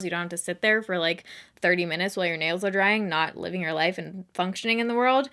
You don't have to sit there for like 30 minutes while your nails are drying, not living your life and functioning in the world.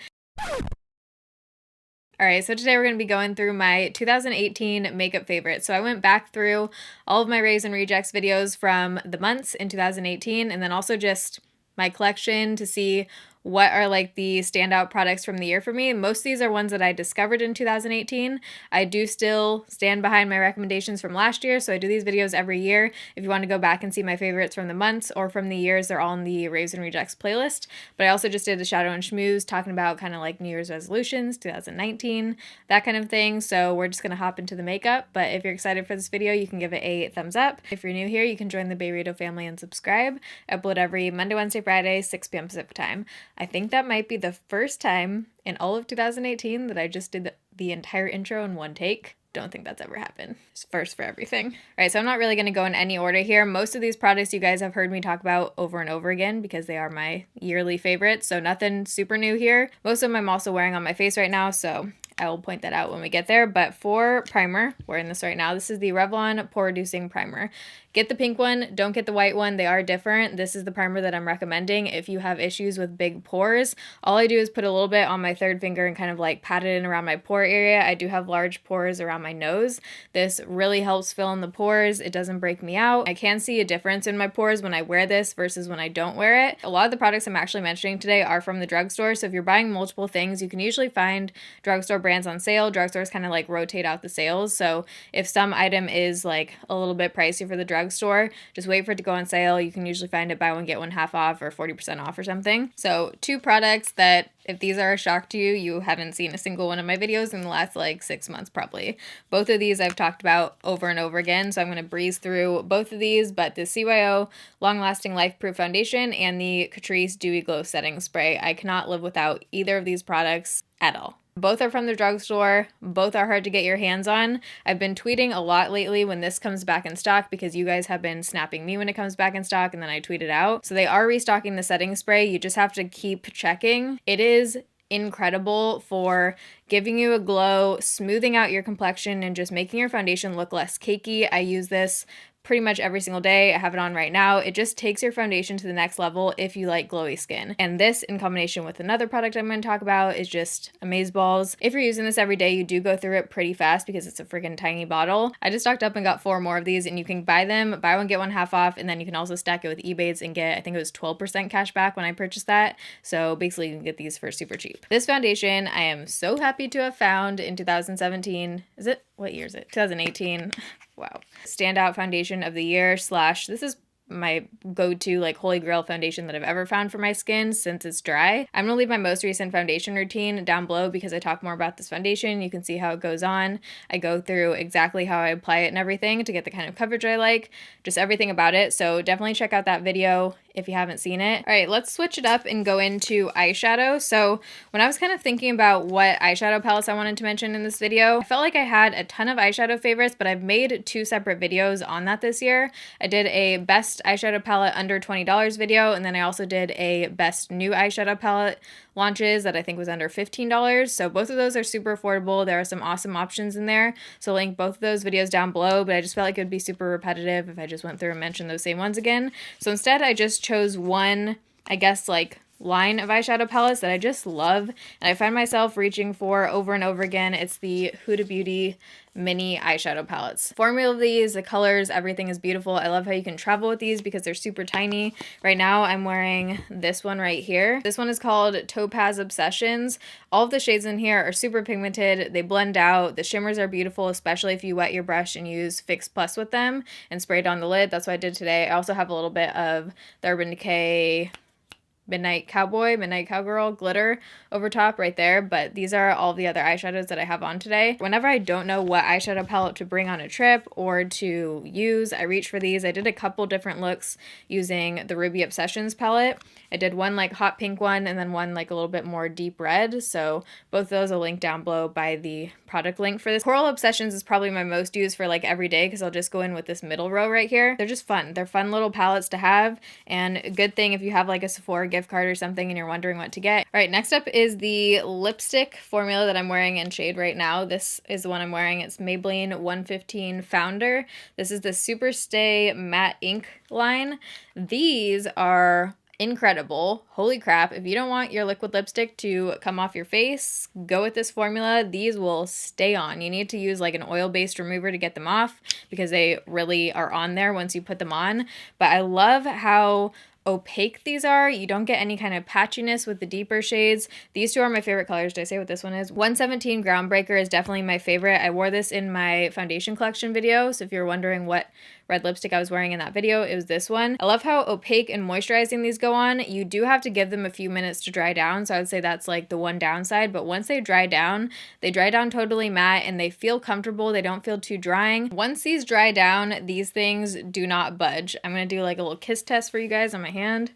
All right, so today we're going to be going through my 2018 makeup favorites. So I went back through all of my Raise and Rejects videos from the months in 2018, and then also just my collection to see what are like the standout products from the year for me. Most of these are ones that I discovered in 2018. I do still stand behind my recommendations from last year, so I do these videos every year. If you want to go back and see my favorites from the months or from the years, they're all in the Raves and Rejects playlist. But I also just did a Shadow and Schmooze talking about kind of like New Year's resolutions, 2019, that kind of thing. So we're just going to hop into the makeup. But if you're excited for this video, you can give it a thumbs up. If you're new here, you can join the Bayrito family and subscribe. I upload every Monday, Wednesday, Friday, 6 p.m. Pacific time. I think that might be the first time in all of 2018 that I just did the entire intro in one take. Don't think that's ever happened. It's first for everything. All right, so I'm not really going to go in any order here. Most of these products you guys have heard me talk about over and over again because they are my yearly favorites, so nothing super new here. Most of them I'm also wearing on my face right now, so I will point that out when we get there. But for primer, wearing this right now, this is the Revlon Pore Reducing Primer. Get the pink one, don't get the white one. They are different. This is the primer that I'm recommending if you have issues with big pores. All I do is put a little bit on my third finger and kind of like pat it in around my pore area. I do have large pores around my nose. This really helps fill in the pores. It doesn't break me out. I can see a difference in my pores when I wear this versus when I don't wear it. A lot of the products I'm actually mentioning today are from the drugstore, so if you're buying multiple things, you can usually find drugstore brands on sale. Drugstores kind of like rotate out the sales, so if some item is like a little bit pricey for the drugstore, just wait for it to go on sale. You can usually find it buy one get one half off or 40% off or something. So 2 products that if these are a shock to you, you haven't seen a single one of my videos in the last like 6 months probably. Both of these I've talked about over and over again, so I'm going to breeze through both of these, but the CYO Long Lasting Life Proof Foundation and the Catrice Dewy Glow Setting Spray. I cannot live without either of these products at all. Both are from the drugstore. Both are hard to get your hands on. I've been tweeting a lot lately when this comes back in stock because you guys have been snapping me when it comes back in stock and then I tweet it out. So they are restocking the setting spray. You just have to keep checking. It is incredible for giving you a glow, smoothing out your complexion, and just making your foundation look less cakey. I use this pretty much every single day. I have it on right now. It just takes your foundation to the next level if you like glowy skin. And this in combination with another product I'm going to talk about is just amazeballs. If you're using this every day, you do go through it pretty fast because it's a freaking tiny bottle. I just stocked up and got 4 more of these, and you can buy them, buy one get one half off, and then you can also stack it with Ebates and get, I think it was 12% cash back when I purchased that. So basically you can get these for super cheap. This foundation I am so happy to have found in 2017. Is it? What year is it? 2018. Wow. Standout foundation of the year / this is my go-to like holy grail foundation that I've ever found for my skin since it's dry. I'm gonna leave my most recent foundation routine down below because I talk more about this foundation. You can see how it goes on. I go through exactly how I apply it and everything to get the kind of coverage I like, just everything about it. So definitely check out that video if you haven't seen it. All right, let's switch it up and go into eyeshadow. So when I was kind of thinking about what eyeshadow palettes I wanted to mention in this video, I felt like I had a ton of eyeshadow favorites, but I've made 2 separate videos on that this year. I did a best eyeshadow palette under $20 video, and then I also did a best new eyeshadow palette launches that I think was under $15. So both of those are super affordable. There are some awesome options in there. So I'll link both of those videos down below, but I just felt like it would be super repetitive if I just went through and mentioned those same ones again. So instead I just chose one, I guess like line of eyeshadow palettes that I just love and I find myself reaching for over and over again. It's the Huda Beauty mini eyeshadow palettes. Formula of these, the colors, everything is beautiful. I love how you can travel with these because they're super tiny. Right now I'm wearing this one right here. This one is called Topaz Obsessions. All of the shades in here are super pigmented. They blend out. The shimmers are beautiful, especially if you wet your brush and use Fix Plus with them and spray it on the lid. That's what I did today. I also have a little bit of the Urban Decay Midnight Cowgirl glitter over top right there, but these are all the other eyeshadows that I have on today. Whenever I don't know what eyeshadow palette to bring on a trip or to use, I reach for these. I did a couple different looks using the Ruby Obsessions palette. I did one like hot pink one and then one like a little bit more deep red, so both of those I'll link down below by the product link for this. Coral Obsessions is probably my most used for like every day because I'll just go in with this middle row right here. They're just fun. They're fun little palettes to have, and a good thing if you have like a Sephora gift card or something and you're wondering what to get. All right, next up is the lipstick formula that I'm wearing in shade right now. This is the one I'm wearing. It's Maybelline 115 Founder. This is the Super Stay Matte Ink line. These are incredible. Holy crap. If you don't want your liquid lipstick to come off your face, go with this formula. These will stay on. You need to use like an oil-based remover to get them off because they really are on there once you put them on. But I love how opaque these are. You don't get any kind of patchiness with the deeper shades. These two are my favorite colors. Did I say what this one is? 117 Groundbreaker is definitely my favorite. I wore this in my foundation collection video, so if you're wondering what red lipstick I was wearing in that video, it was this one. I love how opaque and moisturizing these go on. You do have to give them a few minutes to dry down, so I would say that's like the one downside, but once they dry down totally matte and they feel comfortable. They don't feel too drying. Once these dry down, these things do not budge. I'm gonna do like a little kiss test for you guys on my hand.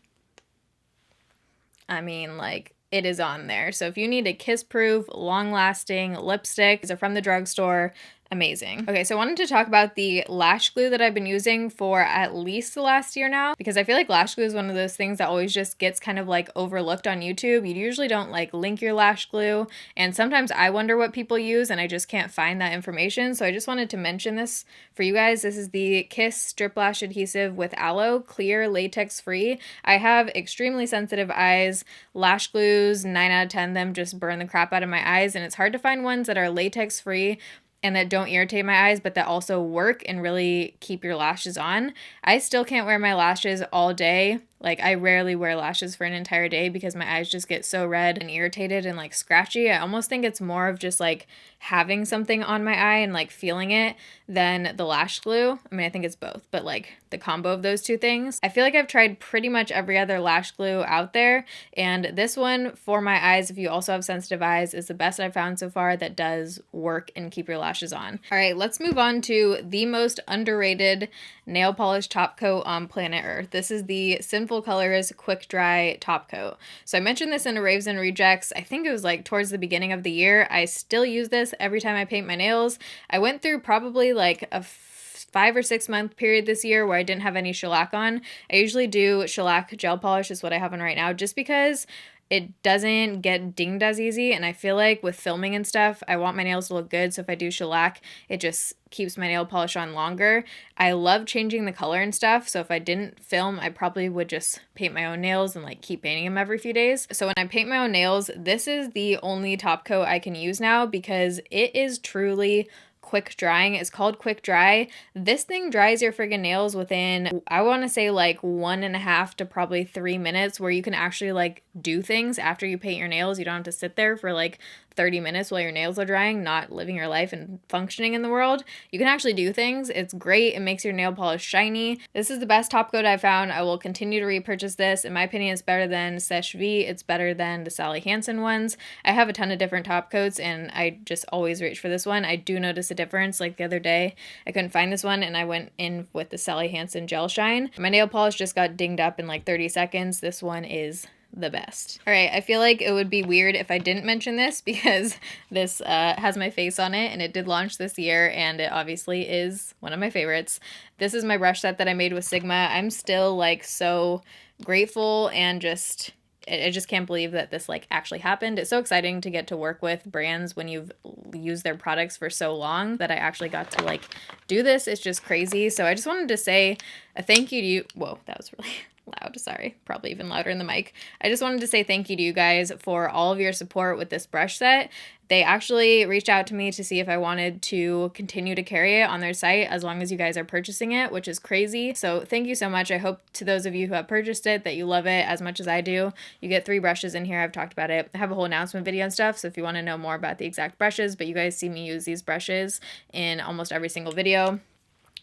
I mean, like, it is on there. So if you need a kiss-proof, long-lasting lipstick, these are from the drugstore. Amazing. Okay, so I wanted to talk about the lash glue that I've been using for at least the last year now, because I feel like lash glue is one of those things that always just gets kind of like overlooked on YouTube. You usually don't like link your lash glue, and sometimes I wonder what people use and I just can't find that information. So I just wanted to mention this for you guys. This is the Kiss Strip Lash Adhesive with Aloe, clear, latex free. I have extremely sensitive eyes. Lash glues, 9 out of 10 of them just burn the crap out of my eyes, and it's hard to find ones that are latex free and that don't irritate my eyes, but that also work and really keep your lashes on. I still can't wear my lashes all day. Like, I rarely wear lashes for an entire day because my eyes just get so red and irritated and like scratchy. I almost think it's more of just like having something on my eye and like feeling it than the lash glue. I mean, I think it's both, but like the combo of those two things. I feel like I've tried pretty much every other lash glue out there, and this one for my eyes, if you also have sensitive eyes, is the best I've found so far that does work and keep your lashes on. All right, let's move on to the most underrated nail polish top coat on planet Earth. This is the Sinful Colors Quick Dry Top Coat. So I mentioned this in a Raves and Rejects. I think it was like towards the beginning of the year. I still use this every time I paint my nails. I went through probably like a 5 or 6 month period this year where I didn't have any shellac on. I usually do shellac gel polish is what I have on right now, just because it doesn't get dinged as easy, and I feel like with filming and stuff, I want my nails to look good, so if I do shellac, it just keeps my nail polish on longer. I love changing the color and stuff, so if I didn't film, I probably would just paint my own nails and like keep painting them every few days. So when I paint my own nails, this is the only top coat I can use now because it is truly quick drying. It's called Quick Dry. This thing dries your friggin' nails within, I want to say like 1.5 to probably 3 minutes, where you can actually like do things after you paint your nails. You don't have to sit there for like 30 minutes while your nails are drying, not living your life and functioning in the world. You can actually do things. It's great. It makes your nail polish shiny. This is the best top coat I've found. I will continue to repurchase this. In my opinion, it's better than Seche V. It's better than the Sally Hansen ones. I have a ton of different top coats and I just always reach for this one. I do notice a difference. Like the other day, I couldn't find this one and I went in with the Sally Hansen Gel Shine. My nail polish just got dinged up in like 30 seconds. This one is the best. All right, I feel like it would be weird if I didn't mention this because this has my face on it and it did launch this year and it obviously is one of my favorites. This is my brush set that I made with Sigma. I'm still like so grateful and just I just can't believe that this like actually happened. It's so exciting to get to work with brands when you've used their products for so long that I actually got to like do this. It's just crazy. So I just wanted to say a thank you to you. Whoa, that was really loud. Sorry, probably even louder in the mic. I just wanted to say thank you to you guys for all of your support with this brush set. They actually reached out to me to see if I wanted to continue to carry it on their site as long as you guys are purchasing it, which is crazy. So thank you so much. I hope to those of you who have purchased it that you love it as much as I do. You get 3 brushes in here. I've talked about it. I have a whole announcement video and stuff, so if you want to know more about the exact brushes, but you guys see me use these brushes in almost every single video.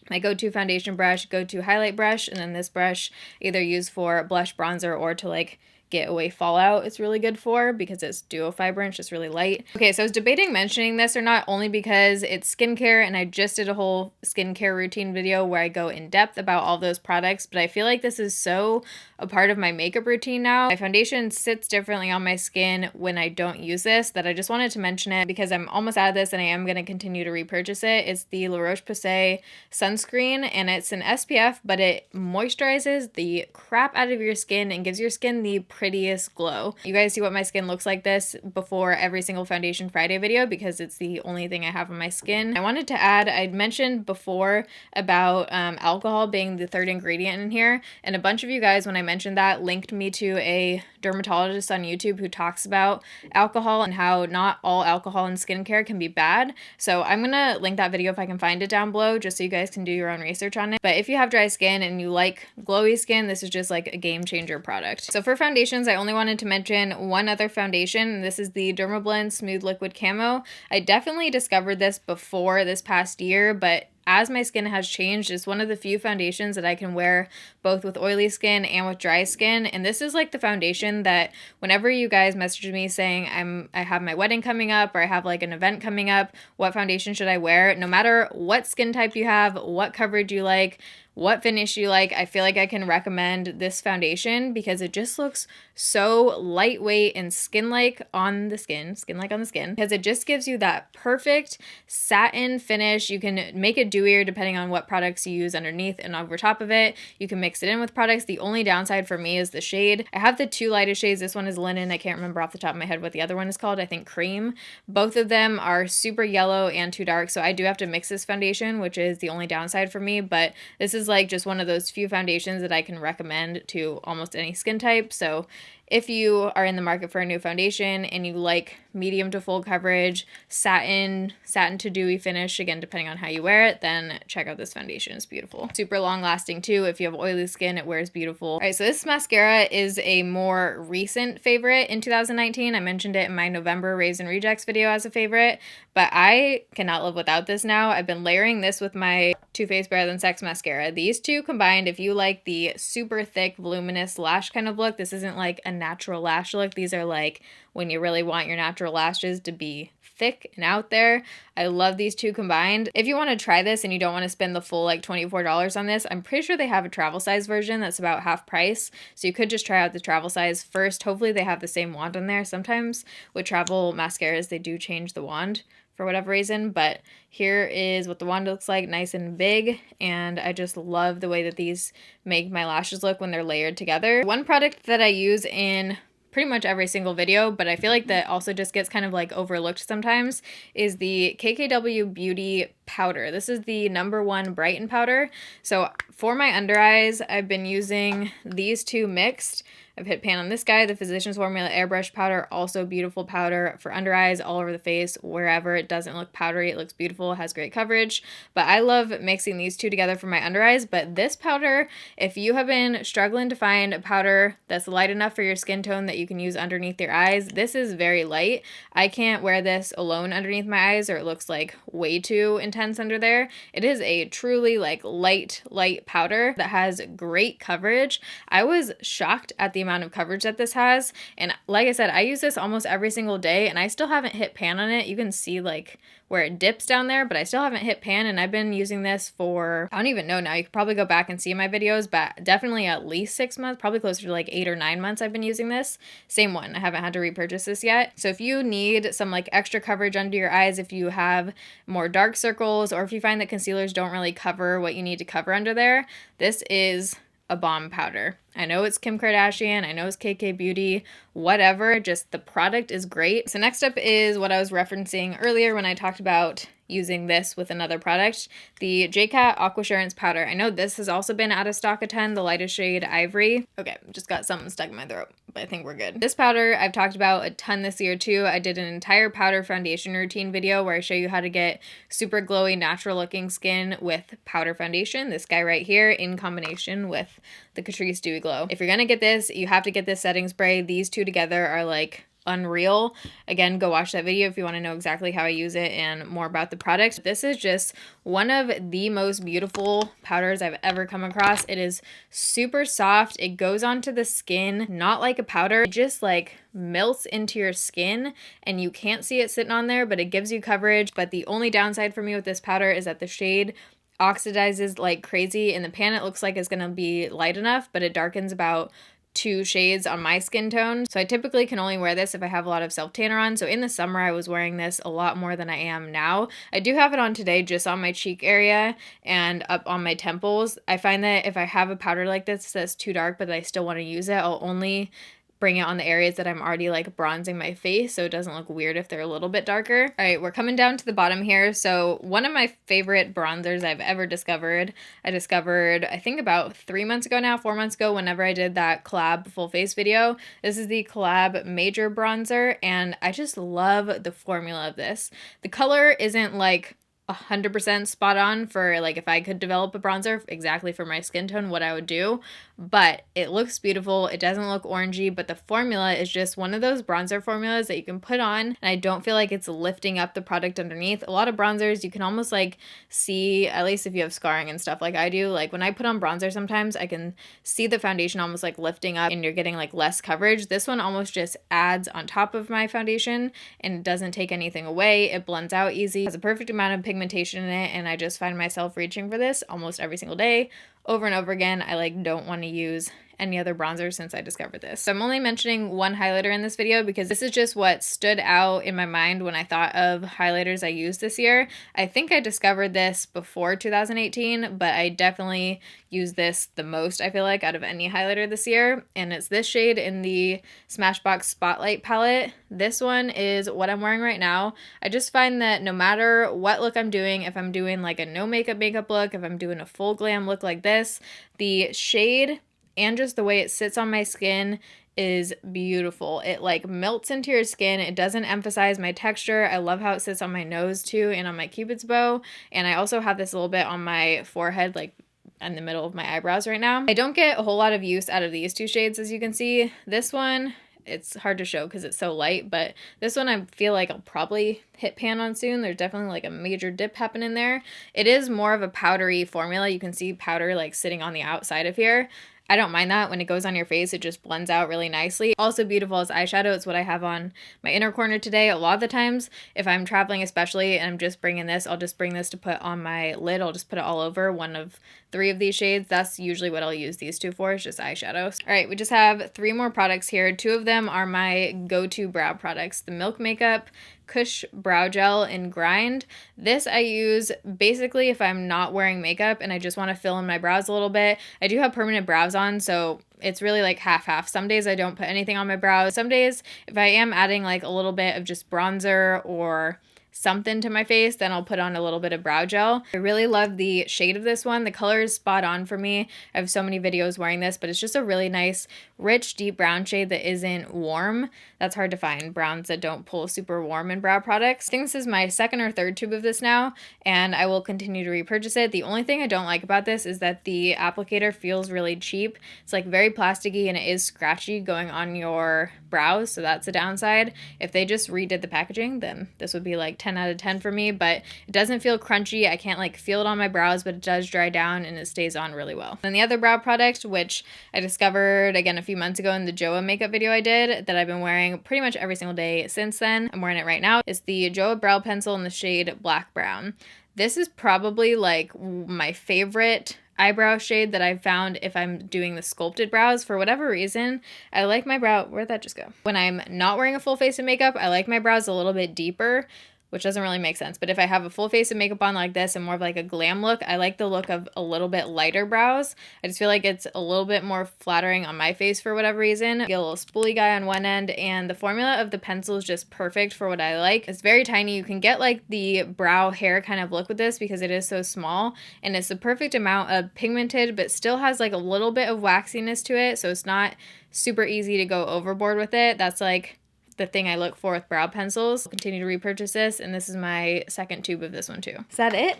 My go-to foundation brush, go-to highlight brush, and then this brush either used for blush, bronzer, or to like get away fallout it's really good for because it's duo fiber and it's just really light. Okay, so I was debating mentioning this or not, only because it's skincare and I just did a whole skincare routine video where I go in depth about all those products, but I feel like this is so a part of my makeup routine now. My foundation sits differently on my skin when I don't use this that I just wanted to mention it because I'm almost out of this and I am going to continue to repurchase it. It's the La Roche-Posay sunscreen and it's an SPF, but it moisturizes the crap out of your skin and gives your skin the prettiest glow. You guys see what my skin looks like this before every single Foundation Friday video because it's the only thing I have on my skin. I wanted to add, I'd mentioned before about alcohol being the third ingredient in here, and a bunch of you guys, when I mentioned that, linked me to a dermatologist on YouTube who talks about alcohol and how not all alcohol in skincare can be bad. So I'm gonna link that video if I can find it down below just so you guys can do your own research on it. But if you have dry skin and you like glowy skin, this is just like a game changer product. So for foundations, I only wanted to mention one other foundation. This is the Dermablend Smooth Liquid Camo. I definitely discovered this before this past year, but as my skin has changed, it's one of the few foundations that I can wear both with oily skin and with dry skin. And this is like the foundation that whenever you guys message me saying I have my wedding coming up or I have like an event coming up, what foundation should I wear? No matter what skin type you have, what coverage you like, what finish you like, I feel like I can recommend this foundation because it just looks so lightweight and skin-like on the skin, skin-like on the skin, because it just gives you that perfect satin finish. You can make it dewier depending on what products you use underneath and over top of it. You can mix it in with products. The only downside for me is the shade. I have the two lightest shades. This one is Linen. I can't remember off the top of my head what the other one is called. I think Cream. Both of them are super yellow and too dark, so I do have to mix this foundation, which is the only downside for me, but this is like just one of those few foundations that I can recommend to almost any skin type. So if you are in the market for a new foundation and you like medium to full coverage, satin to dewy finish, again, depending on how you wear it, then check out this foundation. It's beautiful. Super long lasting too. If you have oily skin, it wears beautiful. All right, so this mascara is a more recent favorite in 2019. I mentioned it in my November Raisin Rejects video as a favorite, but I cannot live without this now. I've been layering this with my Too Faced Better Than Sex mascara. These two combined, if you like the super thick, voluminous lash kind of look, this isn't like a natural lash look. These are like when you really want your natural lashes to be thick and out there. I love these two combined. If you want to try this and you don't want to spend the full like $24 on this, I'm pretty sure they have a travel size version that's about half price. So you could just try out the travel size first. Hopefully they have the same wand on there. Sometimes with travel mascaras, they do change the wand for whatever reason, but here is what the wand looks like, nice and big, and I just love the way that these make my lashes look when they're layered together. One product that I use in pretty much every single video, but I feel like that also just gets kind of like overlooked sometimes, is the KKW Beauty powder. This is the #1 Brighten powder. So for my under eyes, I've been using these two mixed. I've hit pan on this guy, the Physicians Formula Airbrush powder, also beautiful powder for under eyes, all over the face, wherever. It doesn't look powdery, it looks beautiful, has great coverage. But I love mixing these two together for my under eyes. But this powder, if you have been struggling to find a powder that's light enough for your skin tone that you can use underneath your eyes, this is very light. I can't wear this alone underneath my eyes or it looks like way too intense under there. It is a truly like light powder that has great coverage. I was shocked at the amount of coverage that this has, and like I said, I use this almost every single day and I still haven't hit pan on it. You can see like where it dips down there, but I still haven't hit pan, and I've been using this for, I don't even know now, you could probably go back and see my videos, but definitely at least 6 months, probably closer to like 8 or 9 months I've been using this. Same one, I haven't had to repurchase this yet. So if you need some like extra coverage under your eyes, if you have more dark circles, or if you find that concealers don't really cover what you need to cover under there, this is a bomb powder. I know it's Kim Kardashian, I know it's KK Beauty, whatever, just the product is great. So next up is what I was referencing earlier when I talked about using this with another product, the JCat Aquassurance powder. I know this has also been out of stock a ton, the lightest shade Ivory. Okay, just got something stuck in my throat, but I think we're good. This powder I've talked about a ton this year too. I did an entire powder foundation routine video where I show you how to get super glowy, natural looking skin with powder foundation. This guy right here in combination with the Catrice Dewy Glow. If you're gonna get this, you have to get this setting spray. These two together are like unreal. Again, go watch that video if you want to know exactly how I use it and more about the product. This is just one of the most beautiful powders I've ever come across. It is super soft. It goes onto the skin, not like a powder. It just like melts into your skin and you can't see it sitting on there, but it gives you coverage. But the only downside for me with this powder is that the shade oxidizes like crazy. In the pan, it looks like it's gonna be light enough, but it darkens about 2 shades on my skin tone. So I typically can only wear this if I have a lot of self-tanner on. So in the summer, I was wearing this a lot more than I am now. I do have it on today just on my cheek area and up on my temples. I find that if I have a powder like this that's too dark, but I still want to use it, I'll only bring it on the areas that I'm already like bronzing my face so it doesn't look weird if they're a little bit darker. All right, we're coming down to the bottom here. So one of my favorite bronzers I've ever discovered, I think about 3 months ago now, 4 months ago, whenever I did that collab full face video. This is the collab major bronzer, and I just love the formula of this. The color isn't like 100% spot on for like if I could develop a bronzer exactly for my skin tone, what I would do, but it looks beautiful. It doesn't look orangey, but the formula is just one of those bronzer formulas that you can put on, and I don't feel like it's lifting up the product underneath. A lot of bronzers you can almost like see, at least if you have scarring and stuff like I do, like when I put on bronzer sometimes I can see the foundation almost like lifting up and you're getting like less coverage. This one almost just adds on top of my foundation and it doesn't take anything away. It blends out easy, has a perfect amount of pigmentation in it, and I just find myself reaching for this almost every single day over and over again. I like don't want to use any other bronzer since I discovered this. So I'm only mentioning one highlighter in this video because this is just what stood out in my mind when I thought of highlighters I used this year. I think I discovered this before 2018, but I definitely used this the most, I feel like, out of any highlighter this year, and it's this shade in the Smashbox Spotlight palette. This one is what I'm wearing right now. I just find that no matter what look I'm doing, if I'm doing like a no makeup look, if I'm doing a full glam look like this, the shade and just the way it sits on my skin is beautiful. It like melts into your skin. It doesn't emphasize my texture. I love how it sits on my nose too and on my cupid's bow. And I also have this a little bit on my forehead, like in the middle of my eyebrows right now. I don't get a whole lot of use out of these two shades, as you can see. This one, it's hard to show because it's so light, but this one I feel like I'll probably hit pan on soon. There's definitely like a major dip happening there. It is more of a powdery formula. You can see powder like sitting on the outside of here. I don't mind that. When it goes on your face, it just blends out really nicely. Also beautiful as eyeshadow. It's what I have on my inner corner today. A lot of the times, if I'm traveling especially and I'm just bringing this, I'll just bring this to put on my lid. I'll just put it all over one of 3 of these shades. That's usually what I'll use these two for, is just eyeshadows. All right, we just have 3 more products here. 2 of them are my go-to brow products. The Milk Makeup Kush Brow Gel in Grind. This I use basically if I'm not wearing makeup and I just want to fill in my brows a little bit. I do have permanent brows on, so it's really like half-half. Some days I don't put anything on my brows. Some days if I am adding like a little bit of just bronzer or something to my face, then I'll put on a little bit of brow gel. I really love the shade of this one. The color is spot on for me. I have so many videos wearing this, but it's just a really nice, rich, deep brown shade that isn't warm. That's hard to find, browns that don't pull super warm in brow products. I think this is my 2nd or 3rd tube of this now, and I will continue to repurchase it. The only thing I don't like about this is that the applicator feels really cheap. It's like very plasticky and it is scratchy going on your brows, so that's a downside. If they just redid the packaging, then this would be like 10 out of 10 for me, but it doesn't feel crunchy. I can't like feel it on my brows, but it does dry down and it stays on really well. And the other brow product, which I discovered again a few months ago in the Joa makeup video I did, that I've been wearing pretty much every single day since then, I'm wearing it right now, is the Joa Brow Pencil in the shade Black Brown. This is probably like my favorite eyebrow shade that I've found if I'm doing the sculpted brows. For whatever reason, I like my brow, where'd that just go? When I'm not wearing a full face of makeup, I like my brows a little bit deeper, which doesn't really make sense. But if I have a full face of makeup on like this and more of like a glam look, I like the look of a little bit lighter brows. I just feel like it's a little bit more flattering on my face for whatever reason. I get a little spoolie guy on one end, and the formula of the pencil is just perfect for what I like. It's very tiny. You can get like the brow hair kind of look with this because it is so small, and it's the perfect amount of pigmented but still has like a little bit of waxiness to it, so it's not super easy to go overboard with it. That's like the thing I look for with brow pencils. I'll continue to repurchase this, and this is my 2nd tube of this one too. Is that it?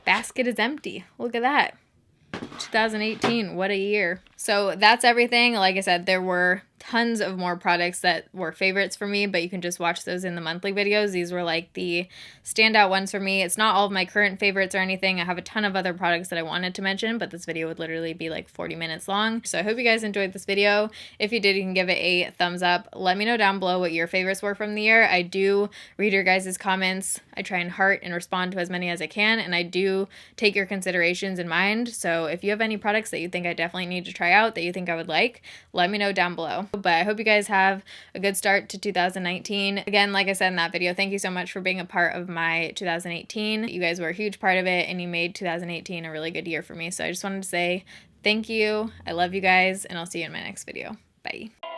Basket is empty. Look at that. 2018, what a year. So that's everything. Like I said, there were tons of more products that were favorites for me, but you can just watch those in the monthly videos. These were like the standout ones for me. It's not all of my current favorites or anything. I have a ton of other products that I wanted to mention, but this video would literally be like 40 minutes long. So I hope you guys enjoyed this video. If you did, you can give it a thumbs up. Let me know down below what your favorites were from the year. I do read your guys' comments. I try and heart and respond to as many as I can, and I do take your considerations in mind. So if you have any products that you think I definitely need to try out that you think I would like, let me know down below. But I hope you guys have a good start to 2019. Again, like I said in that video, thank you so much for being a part of my 2018. You guys were a huge part of it, and you made 2018 a really good year for me. So I just wanted to say thank you. I love you guys, and I'll see you in my next video. Bye.